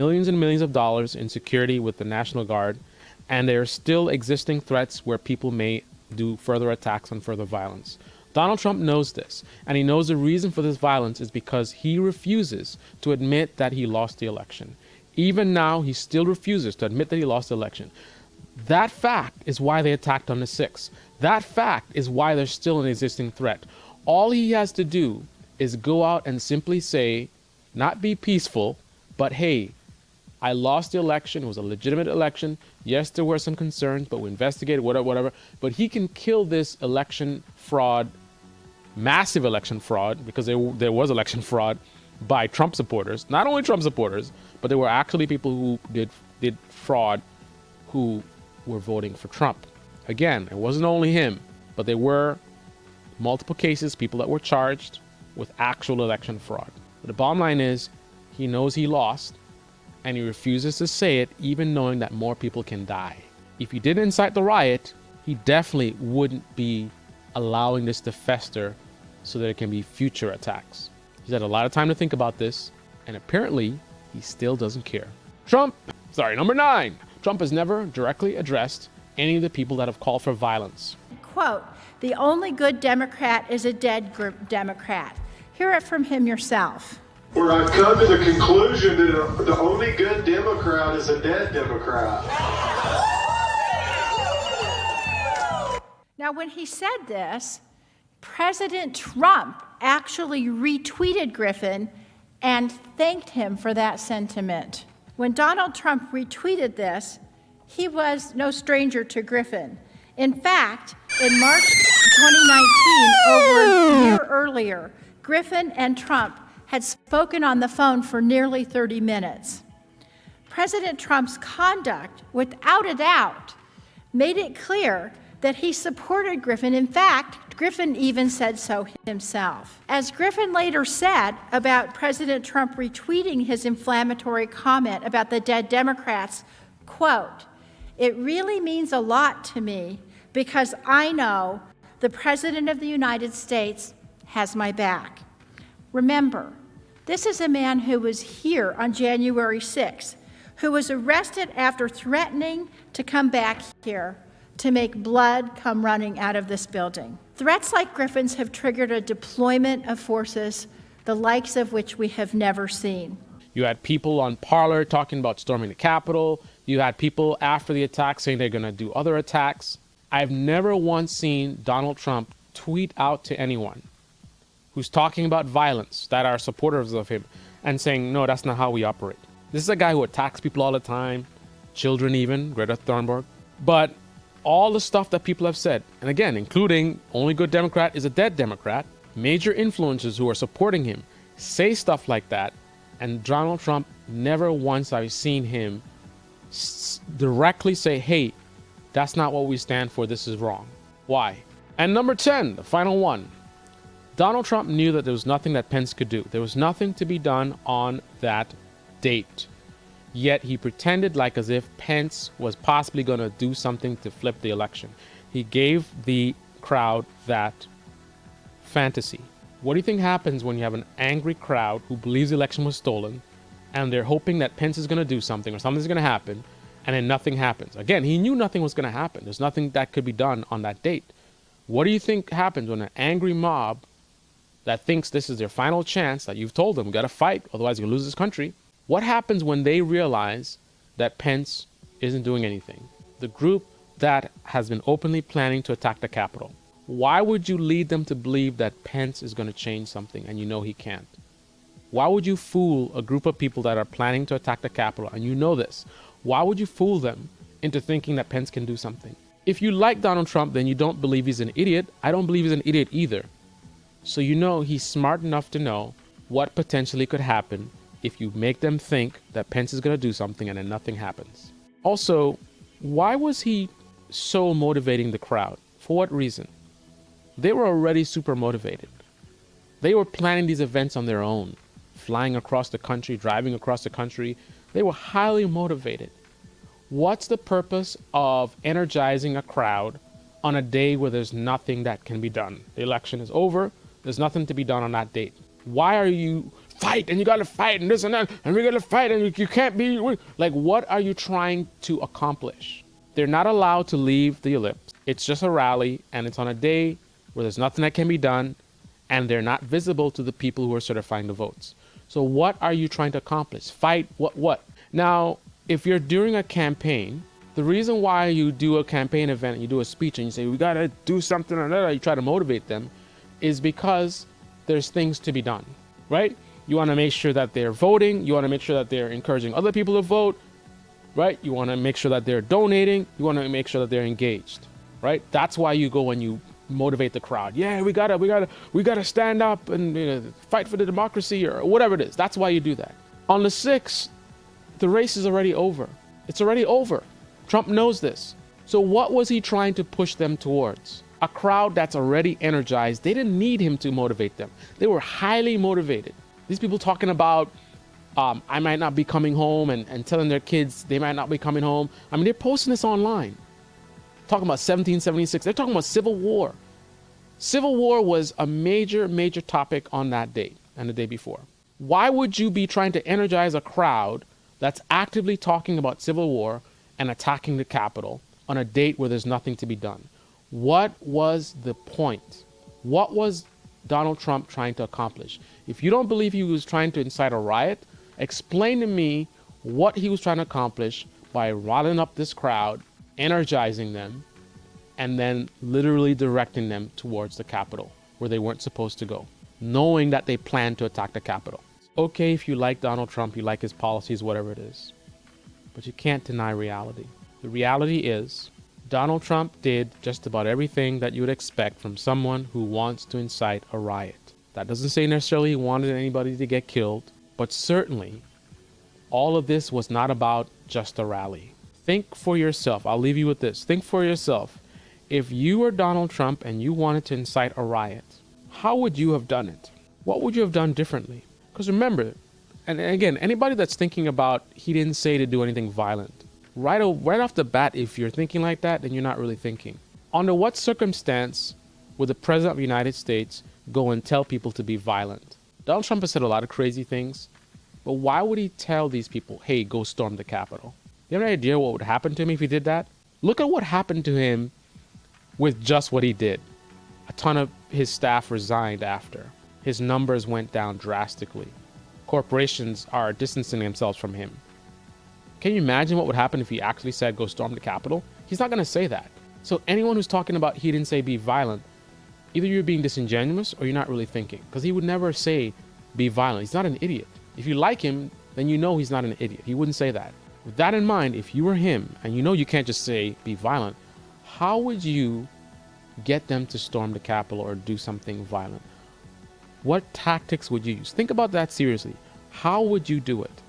millions and millions of dollars in security with the National Guard, and there are still existing threats where people may do further attacks and further violence. Donald Trump knows this, and he knows the reason for this violence is because he refuses to admit that he lost the election. Even now, he still refuses to admit that he lost the election. That fact is why they attacked on the 6th. That fact is why there's still an existing threat. All he has to do is go out and simply say, not be peaceful, but hey, I lost the election. It was a legitimate election. Yes, there were some concerns, but we investigated, whatever. But he can kill this election fraud, massive election fraud, because there was election fraud by Trump supporters. Not only Trump supporters, but there were actually people who did fraud who were voting for Trump. Again, it wasn't only him, but there were multiple cases, people that were charged with actual election fraud. But the bottom line is, he knows he lost, and he refuses to say it, even knowing that more people can die. If he didn't incite the riot, he definitely wouldn't be allowing this to fester so there can be future attacks. He's had a lot of time to think about this, and apparently, he still doesn't care. Number 9. Trump has never directly addressed any of the people that have called for violence. Quote, "The only good Democrat is a dead Democrat." Hear it from him yourself. Where I've come to the conclusion that the only good Democrat is a dead Democrat. Now, when he said this, President Trump actually retweeted Griffin and thanked him for that sentiment. When Donald Trump retweeted this, he was no stranger to Griffin. In fact, in March 2019, over a year earlier, Griffin and Trump had spoken on the phone for nearly 30 minutes. President Trump's conduct, without a doubt, made it clear that he supported Griffin. In fact, Griffin even said so himself. As Griffin later said about President Trump retweeting his inflammatory comment about the dead Democrats, quote, "It really means a lot to me because I know the President of the United States has my back." Remember, this is a man who was here on January 6th, who was arrested after threatening to come back here to make blood come running out of this building. Threats like Griffin's have triggered a deployment of forces, the likes of which we have never seen. You had people on Parler talking about storming the Capitol. You had people after the attack saying they're going to do other attacks. I've never once seen Donald Trump tweet out to anyone who's talking about violence that are supporters of him and saying, no, that's not how we operate. This is a guy who attacks people all the time, children even, Greta Thunberg. But all the stuff that people have said, and again, including only good Democrat is a dead Democrat, major influencers who are supporting him say stuff like that, and Donald Trump, never once I've seen him directly say, hey, that's not what we stand for, this is wrong. Why? And number 10, the final one. Donald Trump knew that there was nothing that Pence could do. There was nothing to be done on that date. Yet he pretended like as if Pence was possibly going to do something to flip the election. He gave the crowd that fantasy. What do you think happens when you have an angry crowd who believes the election was stolen and they're hoping that Pence is going to do something or something's going to happen, and then nothing happens? Again, he knew nothing was going to happen. There's nothing that could be done on that date. What do you think happens when an angry mob that thinks this is their final chance, that you've told them, we got to fight, otherwise you'll lose this country? What happens when they realize that Pence isn't doing anything? The group that has been openly planning to attack the Capitol. Why would you lead them to believe that Pence is going to change something and you know he can't? Why would you fool a group of people that are planning to attack the Capitol and you know this? Why would you fool them into thinking that Pence can do something? If you like Donald Trump, then you don't believe he's an idiot. I don't believe he's an idiot either. So you know he's smart enough to know what potentially could happen if you make them think that Pence is going to do something and then nothing happens. Also, why was he so motivating the crowd? For what reason? They were already super motivated. They were planning these events on their own, flying across the country, driving across the country. They were highly motivated. What's the purpose of energizing a crowd on a day where there's nothing that can be done? The election is over. There's nothing to be done on that date. Why are you fight and you got to fight and this and that and we're going to fight and you can't be like, what are you trying to accomplish? They're not allowed to leave the ellipse. It's just a rally and it's on a day where there's nothing that can be done and they're not visible to the people who are certifying the votes. So what are you trying to accomplish? Fight what? Now, if you're doing a campaign, the reason why you do a campaign event, you do a speech and you say, we got to do something or another, you try to motivate them, is because there's things to be done, right? You want to make sure that they're voting. You want to make sure that they're encouraging other people to vote, right? You want to make sure that they're donating. You want to make sure that they're engaged, right? That's why you go and you motivate the crowd. Yeah, we gotta stand up and fight for the democracy or whatever it is. That's why you do that. On the 6th, the race is already over. It's already over. Trump knows this. So what was he trying to push them towards? A crowd that's already energized. They didn't need him to motivate them. They were highly motivated. These people talking about, I might not be coming home and telling their kids they might not be coming home. I mean, they're posting this online. Talking about 1776. They're talking about civil war. Civil war was a major, major topic on that date and the day before. Why would you be trying to energize a crowd that's actively talking about civil war and attacking the Capitol on a date where there's nothing to be done? What was the point? What was Donald Trump trying to accomplish? If you don't believe he was trying to incite a riot, explain to me what he was trying to accomplish by riling up this crowd, energizing them, and then literally directing them towards the Capitol where they weren't supposed to go, knowing that they planned to attack the Capitol. Okay, if you like Donald Trump, you like his policies, whatever it is, but you can't deny reality. The reality is Donald Trump did just about everything that you would expect from someone who wants to incite a riot. That doesn't say necessarily he wanted anybody to get killed, but certainly all of this was not about just a rally. Think for yourself. I'll leave you with this. Think for yourself. If you were Donald Trump and you wanted to incite a riot, how would you have done it? What would you have done differently? Because remember, and again, anybody that's thinking about he didn't say to do anything violent, right off the bat, if you're thinking like that, then you're not really thinking. Under what circumstance would the President of the United States go and tell people to be violent? Donald Trump has said a lot of crazy things, but why would he tell these people, hey, go storm the Capitol? You have any idea what would happen to him if he did that? Look at what happened to him with just what he did. A ton of his staff resigned after. His numbers went down drastically. Corporations are distancing themselves from him. Can you imagine what would happen if he actually said, go storm the Capitol? He's not going to say that. So anyone who's talking about he didn't say be violent, either you're being disingenuous or you're not really thinking. Because he would never say be violent. He's not an idiot. If you like him, then you know he's not an idiot. He wouldn't say that. With that in mind, if you were him, and you know you can't just say be violent, how would you get them to storm the Capitol or do something violent? What tactics would you use? Think about that seriously. How would you do it?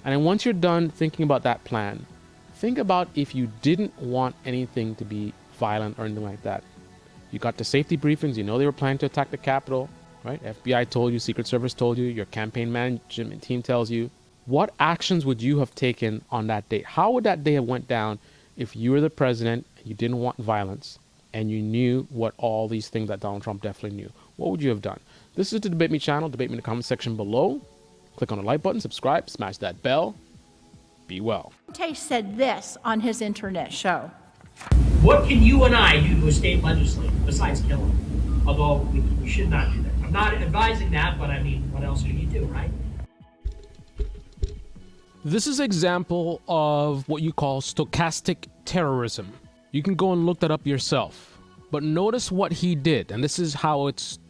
And then once you're done thinking about that plan, think about if you didn't want anything to be violent or anything like that. You got the safety briefings, you know they were planning to attack the Capitol, right? FBI told you, Secret Service told you, your campaign management team tells you. What actions would you have taken on that day? How would that day have went down if you were the president, you didn't want violence, and you knew what all these things that Donald Trump definitely knew? What would you have done? This is the Debate Me channel. Debate me in the comment section below. Click on the like button, subscribe, smash that bell. Be well. Fuentes said this on his internet show. What can you and I do to a state legislator besides kill him? Although we should not do that. I'm not advising that, but I mean, what else can you do, right? This is an example of what you call stochastic terrorism. You can go and look that up yourself. But notice what he did, and this is how it's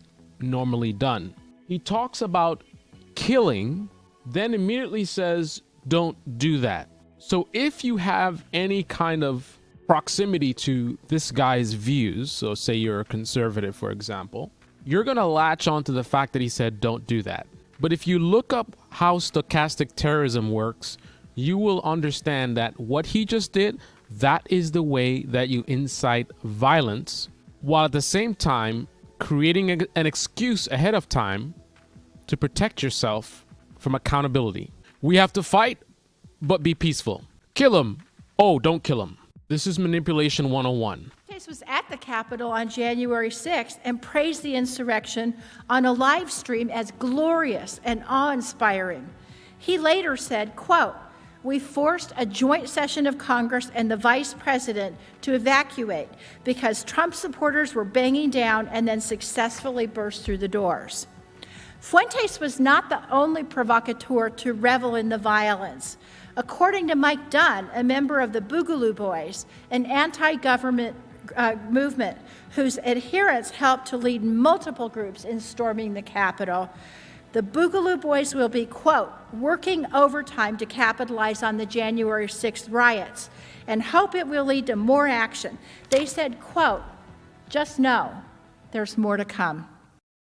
normally done. He talks about killing, then immediately says, don't do that. So if you have any kind of proximity to this guy's views, so say you're a conservative, for example, you're going to latch on to the fact that he said, don't do that. But if you look up how stochastic terrorism works, you will understand that what he just did, that is the way that you incite violence, while at the same time creating an excuse ahead of time to protect yourself from accountability. We have to fight, but be peaceful. Kill him. Oh, don't kill him. This is manipulation 101. Fuentes was at the Capitol on January 6th and praised the insurrection on a live stream as glorious and awe-inspiring. He later said, quote, "We forced a joint session of Congress and the vice president to evacuate because Trump supporters were banging down and then successfully burst through the doors." Fuentes was not the only provocateur to revel in the violence. According to Mike Dunn, a member of the Boogaloo Boys, an anti-government movement whose adherents helped to lead multiple groups in storming the Capitol, the Boogaloo Boys will be, quote, "working overtime to capitalize on the January 6th riots and hope it will lead to more action." They said, quote, "just know there's more to come."